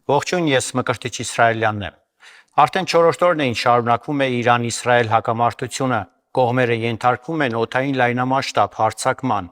Ողջույն, ես Մկրտիչ Իսրայելյանն եմ։ Արդեն 4-րդ օրն է շարունակվում է Իրան-Իսրայել հակամարտությունը, կողմերը ենթարկվում են օդային լայնամասշտաբ հարձակման։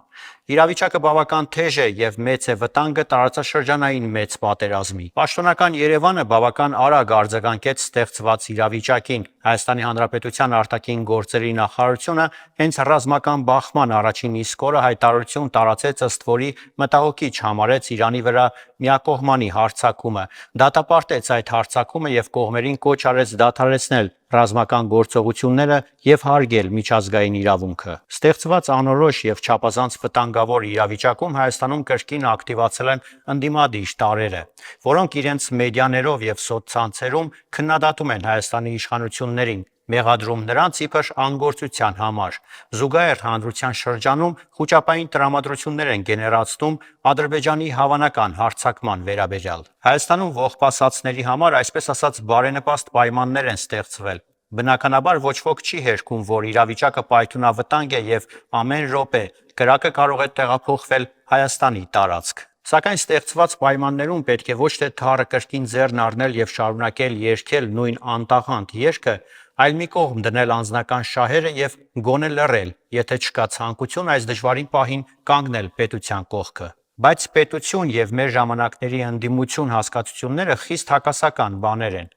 Իրավիճակը բավական թեժ է եւ մեծ է վտանգը տարածաշրջանային մեծ պատերազմի։ Պաշտոնական Երևանը բավական արագ արձագանքեց ստեղծված իրավիճակին։ Հայաստանի Հանրապետության արտաքին գործերի նախարարությունը հենց ռազմական բախման առաջին իսկ օրը հայտարարություն տարածեց, ըստ որի մտահոգիչ համարեց Իրանի վրա միակողմանի հարձակումը, դատապարտեց այդ հարձակումը եւ կողմերին կոչ արեց դադարեցնել ռազմական գործողությունները եւ հարգել միջազգային իրավունքը։ Ստեղծված անորոշ եւ չափազանց վտանգավոր իրավիճակում Հայաստանում կրկին ակտիվացել են ընդդիմադիր տարրերը, որոնք իրենց մեդիաներով եւ սոցցանցերում քննադատում են Հայաստանի իշխանություններին, մեղադրում նրանց իբր անգործության համար։ Զուգահեռ հանրության շրջանում խուճապային տրամադրություններ են գեներացնում Ադրբեջանի հավանական հարձակման վերաբերյալ։ Հայաստանում ողբասացների համար այսպես ասած բարենպաստ պայմաններ են ստեղծվել։ Բնականաբար ոչ ոք չի հերքում, որ իրավիճակը պայթունավտանգ է եւ ամեն րոպե կրակը կարող է տեղափոխվել Հայաստանի տարածք։ Սակայն ստեղծված պայմաններում պետք է ոչ թե թառը կրկին ձեռն առնել եւ շարունակել երգել նույն антաղանդ երգը, այլ մի կողմ դնել անձնական շահերը եւ գոնե լռել, եթե չկա ցանկություն այս դժվարին պահին կանգնել պետության կողքը։ Բայց պետություն եւ մեր ժամանակների ընդդիմություն հասկացությունները խիստ հակասական բաներ են։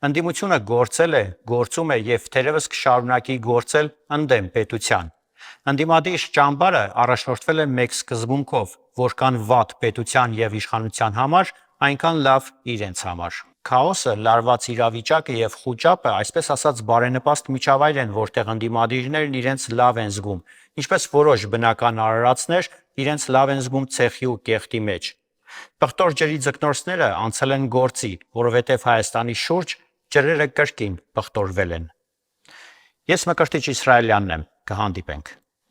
Ընդդիմությունը գործել է, գործում է եւ թերևս կշարունակի գործել ընդդեմ պետության։ Ընդդիմադիր ճամբարը առաջնորդվել է մեկ սկզբունքով, որքան վատ պետության եւ իշխանության համար, այնքան լավ իրենց համար։ Քաոսը, լարված իրավիճակը եւ խուճապը, այսպես ասած, բարենպաստ միջավայր են, որտեղ ընդդիմադիրներն իրենց լավ են զգում, ինչպես որոշ բնական արարածներ իրենց լավ են զգում ցեխի ու կեղտի մեջ։ Պղտոր ջրի ձկնորսները անցել են գործի, որովհետև Հայաստանի շուրջ ջրերը կրկին պղտորվել են։ Ես Մկրտիչ Իսրայելյանն եմ, կհանդիպենք։